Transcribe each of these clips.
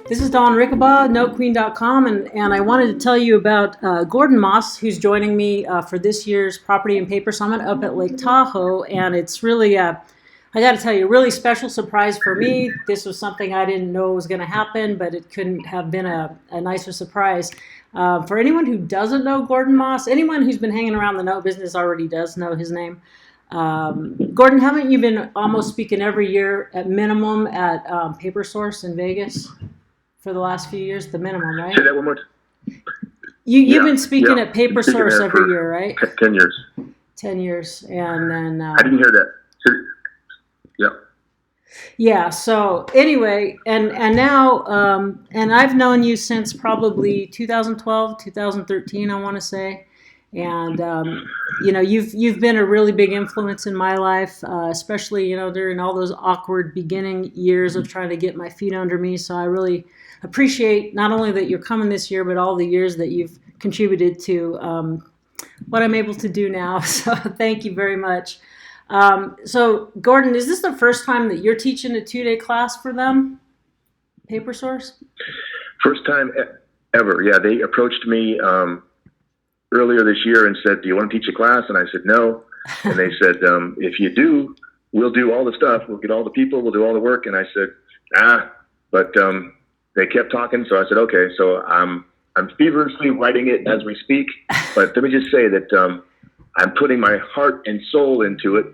This is Dawn Rickabaugh, NoteQueen.com, and I wanted to tell you about Gordon Moss, who's joining me for this year's Property and Paper Summit up at Lake Tahoe, and it's really, I got to tell you, a really special surprise for me. This was something I didn't know was going to happen, but it couldn't have been a nicer surprise. For anyone who doesn't know Gordon Moss, anyone who's been hanging around the note business already does know his name. Gordon, haven't you been almost speaking every year at minimum at Paper Source in Vegas? For the last few years, the minimum, right? Say that one more time. You've been speaking at Paper Source every year, right? 10 years. 10 years, and then... I didn't hear that. Yeah. Yeah, so anyway, and now, and I've known you since probably 2012, 2013, I want to say. And, you've been a really big influence in my life, especially, during all those awkward beginning years of trying to get my feet under me. So I really appreciate not only that you're coming this year, but all the years that you've contributed to what I'm able to do now. So thank you very much. So Gordon, is this the first time that you're teaching a 2-day class for them, Paper Source? First time ever. Yeah, they approached me earlier this year and said, "Do you want to teach a class?" And I said, "No." And they said, "If you do, we'll do all the stuff. We'll get all the people. We'll do all the work." And I said, but they kept talking. So I said, "Okay." So I'm feverishly writing it as we speak. But let me just say that I'm putting my heart and soul into it.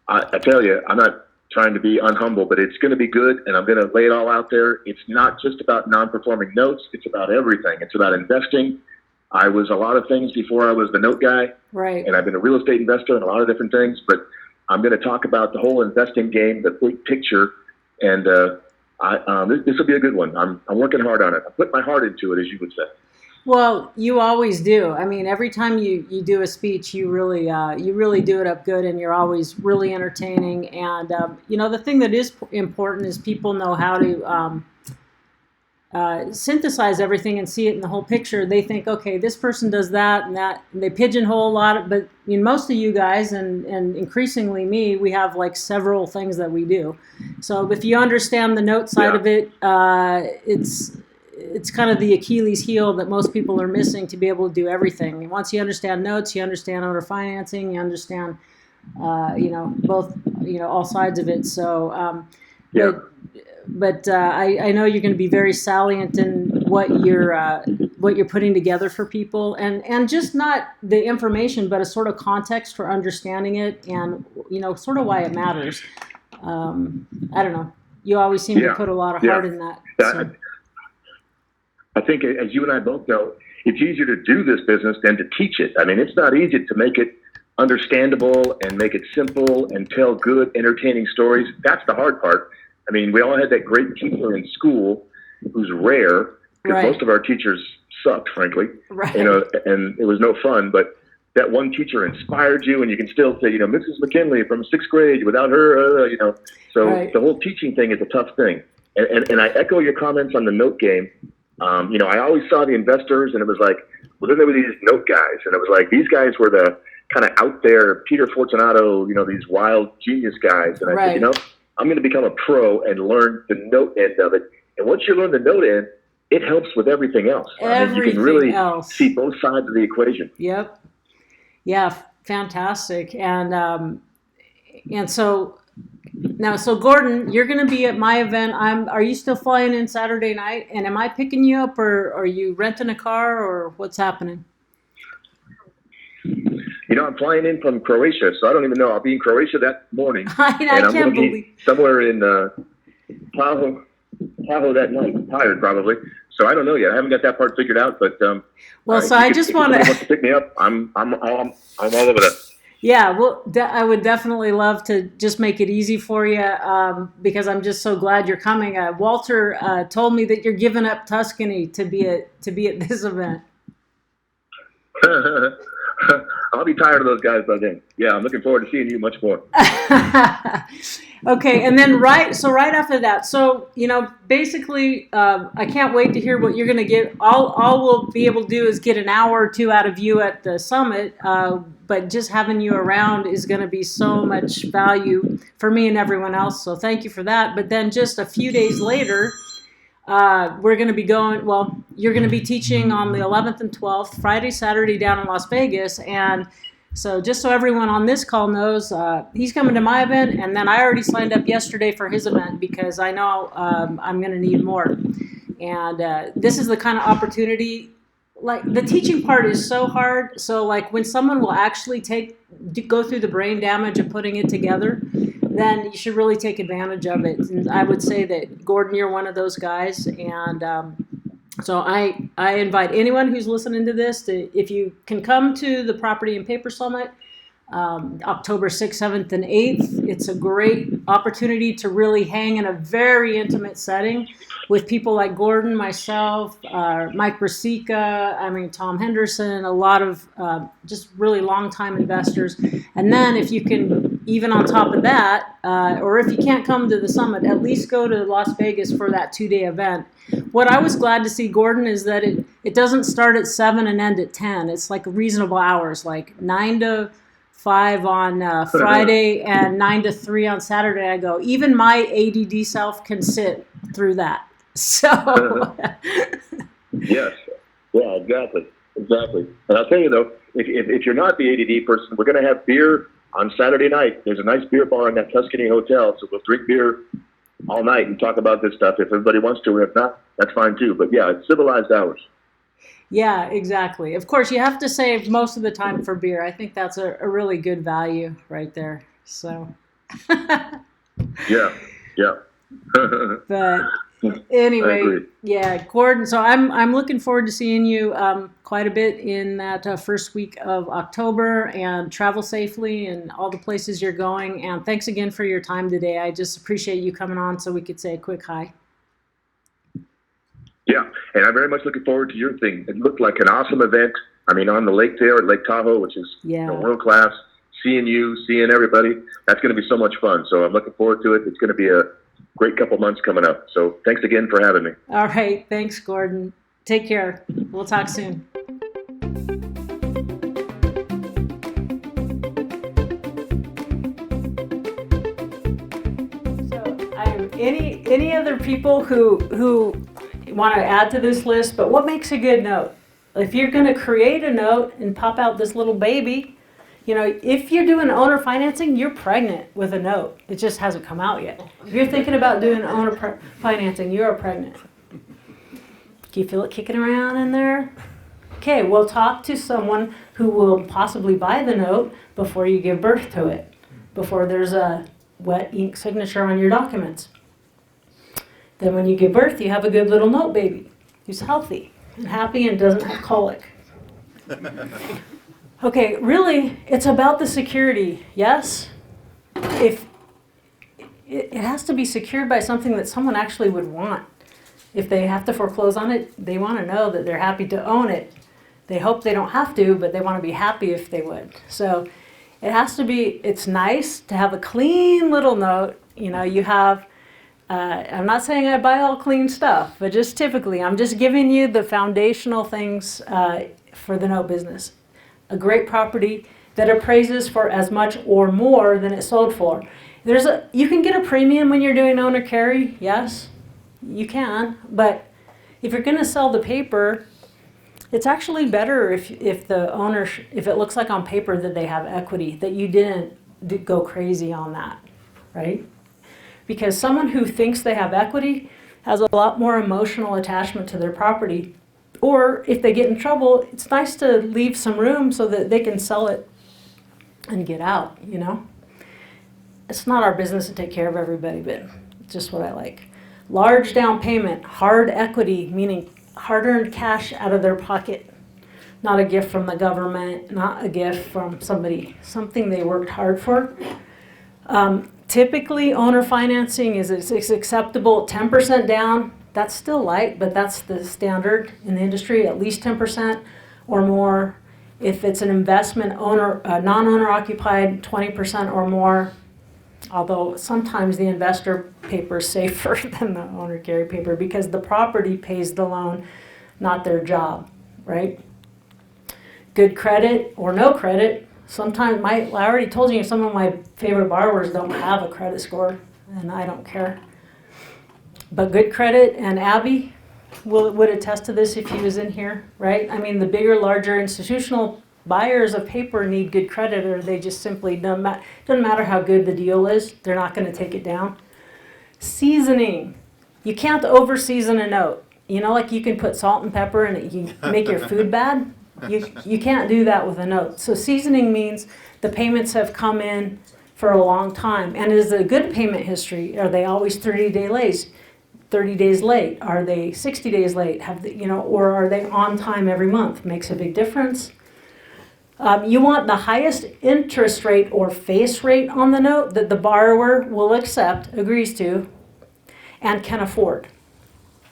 I tell you, I'm not trying to be unhumble, but it's going to be good. And I'm going to lay it all out there. It's not just about non-performing notes. It's about everything. It's about investing. I was a lot of things before I was the note guy, right? And I've been a real estate investor in a lot of different things, but I'm going to talk about the whole investing game, the big picture, and this will be a good one. I'm working hard on it. I put my heart into it, as you would say. Well, you always do. I mean, every time you do a speech, you really do it up good, and you're always really entertaining. And the thing that is important is people know how to synthesize everything and see it in the whole picture. They think, okay, this person does that and that, and they pigeonhole a lot. But most of you guys, and increasingly me, we have like several things that we do. So if you understand the note side of it, it's kind of the Achilles heel that most people are missing to be able to do everything. Once you understand notes, you understand owner financing, you understand, both, all sides of it. So, But I know you're going to be very salient in what you're putting together for people, and just not the information, but a sort of context for understanding it, and sort of why it matters. I don't know. You always seem to put a lot of heart in that. So. I think, as you and I both know, it's easier to do this business than to teach it. I mean, it's not easy to make it understandable and make it simple and tell good, entertaining stories. That's the hard part. I mean, we all had that great teacher in school who's rare, because most of our teachers sucked, frankly. Right. And it was no fun. But that one teacher inspired you, and you can still say, Mrs. McKinley from 6th grade. Without her, So the whole teaching thing is a tough thing. And I echo your comments on the note game. I always saw the investors, and it was like, well, then there were these note guys, and it was like these guys were the kind of out there Peter Fortunato, these wild genius guys. And I said, I'm going to become a pro and learn the note end of it. And once you learn the note end, it helps with everything else. You can really see both sides of the equation. Yep. Yeah, fantastic. And so now, Gordon, you're going to be at my event. Are you still flying in Saturday night? And am I picking you up, or are you renting a car, or what's happening? I'm flying in from Croatia, so I don't even know. I'll be in Croatia that morning. I can't believe. Somewhere in Tahoe that night. I'm tired, probably. So I don't know yet. I haven't got that part figured out. But so I just want to pick me up. I'm all over that. Yeah, well, I would definitely love to just make it easy for you, because I'm just so glad you're coming. Walter told me that you're giving up Tuscany to be at this event. I'll be tired of those guys by then. Yeah, I'm looking forward to seeing you much more. Okay, and then right after that, so basically, I can't wait to hear what you're going to get. All we'll be able to do is get an hour or two out of you at the summit, but just having you around is going to be so much value for me and everyone else. So thank you for that. But then just a few days later, we're going to be going. Well, you're going to be teaching on the 11th and 12th, Friday, Saturday, down in Las Vegas, and so just so everyone on this call knows, he's coming to my event, and then I already signed up yesterday for his event because I know I'm going to need more. And this is the kind of opportunity, like the teaching part is so hard. So like when someone will actually go through the brain damage of putting it together, then you should really take advantage of it. And I would say that, Gordon, you're one of those guys. And so I invite anyone who's listening to this if you can come to the Property and Paper Summit, October 6th, 7th, and 8th. It's a great opportunity to really hang in a very intimate setting with people like Gordon, myself, Mike Rasica, Tom Henderson, a lot of just really long-time investors. And then if you can, even on top of that, or if you can't come to the summit, at least go to Las Vegas for that 2-day event. What I was glad to see, Gordon, is that it doesn't start at 7 and end at 10. It's like reasonable hours, like 9 to 5 on Friday and 9 to 3 on Saturday. I go, even my ADD self can sit through that. So yes, yeah, exactly. And I'll tell you though, if you're not the ADD person, we're going to have beer on Saturday night. There's a nice beer bar in that Tuscany hotel, so we'll drink beer all night and talk about this stuff if everybody wants to. If not, that's fine too. But yeah, it's civilized hours. Yeah, exactly. Of course, you have to save most of the time for beer. I think that's a really good value right there. So yeah. But anyway, yeah, Gordon. So I'm looking forward to seeing you quite a bit in that first week of October, and travel safely and all the places you're going. And thanks again for your time today. I just appreciate you coming on so we could say a quick hi. Yeah, and I'm very much looking forward to your thing. It looked like an awesome event. On the lake there at Lake Tahoe, which is world class. Seeing you, seeing everybody, that's going to be so much fun. So I'm looking forward to it. It's going to be a great couple months coming up. So thanks again for having me. All right. Thanks, Gordon. Take care. We'll talk soon. So any other people who want to add to this list, but what makes a good note? If you're going to create a note and pop out this little baby, if you're doing owner financing, you're pregnant with a note. It just hasn't come out yet. If you're thinking about doing owner financing, you're pregnant. Do you feel it kicking around in there? Okay, well, talk to someone who will possibly buy the note before you give birth to it, before there's a wet ink signature on your documents. Then when you give birth, you have a good little note baby who's healthy and happy and doesn't have colic. Okay, really, it's about the security, yes? If it has to be secured by something that someone actually would want. If they have to foreclose on it, they want to know that they're happy to own it. They hope they don't have to, but they want to be happy if they would. So it has to be, it's nice to have a clean little note. You have, I'm not saying I buy all clean stuff, but just typically, I'm just giving you the foundational things for the note business. A great property that appraises for as much or more than it sold for. You can get a premium when you're doing owner carry, yes, you can, but if you're going to sell the paper, it's actually better if the owner, if it looks like on paper that they have equity, that you didn't go crazy on that, right? Because someone who thinks they have equity has a lot more emotional attachment to their property. Or if they get in trouble, it's nice to leave some room so that they can sell it and get out, It's not our business to take care of everybody, but it's just what I like. Large down payment, hard equity, meaning hard-earned cash out of their pocket. Not a gift from the government, not a gift from something they worked hard for. Typically, owner financing is acceptable 10% down. That's still light, but that's the standard in the industry, at least 10% or more. If it's an investment non-owner occupied, 20% or more, although sometimes the investor paper is safer than the owner carry paper because the property pays the loan, not their job, right? Good credit or no credit. Sometimes, I already told you, some of my favorite borrowers don't have a credit score, and I don't care. But good credit, and Abby would attest to this if he was in here, right? I mean, the bigger, larger institutional buyers of paper need good credit, or they just simply doesn't matter how good the deal is, they're not going to take it down. Seasoning. You can't over-season a note. You know, like you can put salt and pepper and you make your food bad. You can't do that with a note. So seasoning means the payments have come in for a long time. And is it a good payment history? Are they always 30 days late? Are they 60 days late? Or are they on time every month? Makes a big difference. You want the highest interest rate or face rate on the note that the borrower will accept, agrees to, and can afford.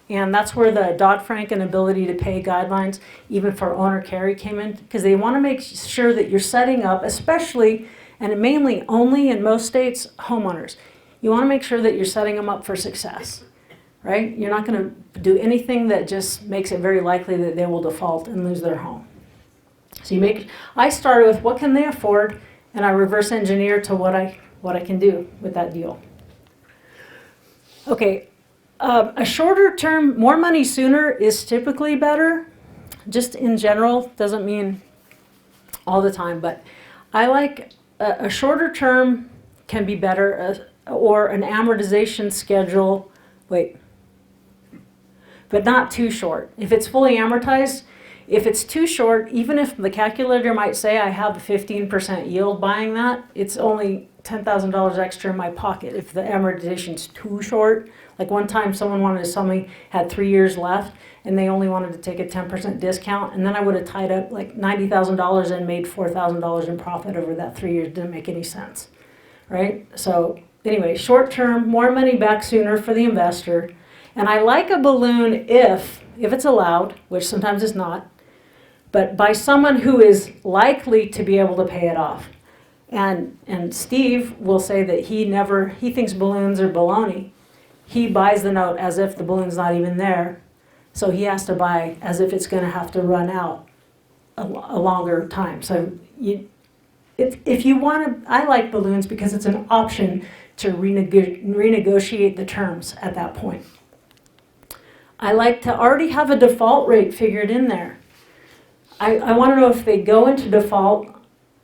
And that's where the Dodd-Frank and ability to pay guidelines, even for owner carry, came in, because they want to make sure that you're setting up, especially, and mainly only in most states, homeowners. You want to make sure that you're setting them up for success, right? You're not going to do anything that just makes it very likely that they will default and lose their home. So I started with what can they afford, and I reverse engineer to what I can do with that deal. Okay. A shorter term, more money sooner is typically better. Just in general, doesn't mean all the time, but I like a shorter term can be better, or an amortization schedule, but not too short. If it's fully amortized, if it's too short, even if the calculator might say I have a 15% yield buying that, it's only $10,000 extra in my pocket if the amortization's too short. Like one time someone wanted to sell me, had 3 years left, and they only wanted to take a 10% discount, and then I would have tied up like $90,000 and made $4,000 in profit over that 3 years. Didn't make any sense, right? So anyway, short term, more money back sooner for the investor. And I like a balloon if it's allowed, which sometimes it's not, but by someone who is likely to be able to pay it off. And Steve will say that he thinks balloons are baloney. He buys the note as if the balloon's not even there. So he has to buy as if it's going to have to run out a longer time. So if you want to, I like balloons because it's an option to renegotiate the terms at that point. I like to already have a default rate figured in there. I want to know if they go into default,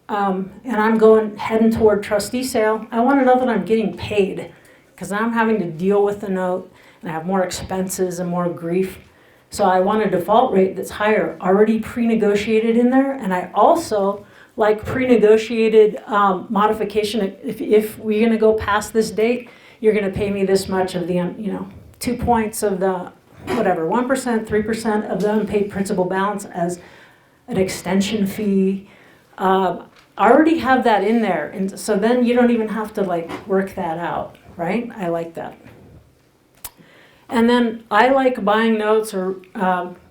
and I'm heading toward trustee sale. I want to know that I'm getting paid, because I'm having to deal with the note and I have more expenses and more grief. So I want a default rate that's higher, already pre-negotiated in there. And I also like pre-negotiated modification. If we're going to go past this date, you're going to pay me this much of the 2 points of the 1%, 3% of the unpaid principal balance as an extension fee. I already have that in there, and so then you don't even have to work that out, right? I like that. And then I like buying notes or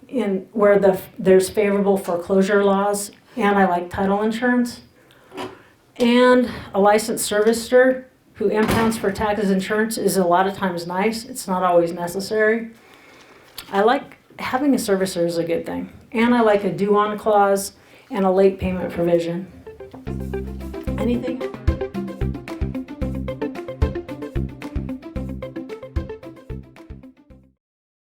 in where there's favorable foreclosure laws, and I like title insurance. And a licensed servicer who impounds for taxes insurance is a lot of times nice. It's not always necessary. I like having a servicer is a good thing. And I like a due-on clause and a late payment provision. Anything?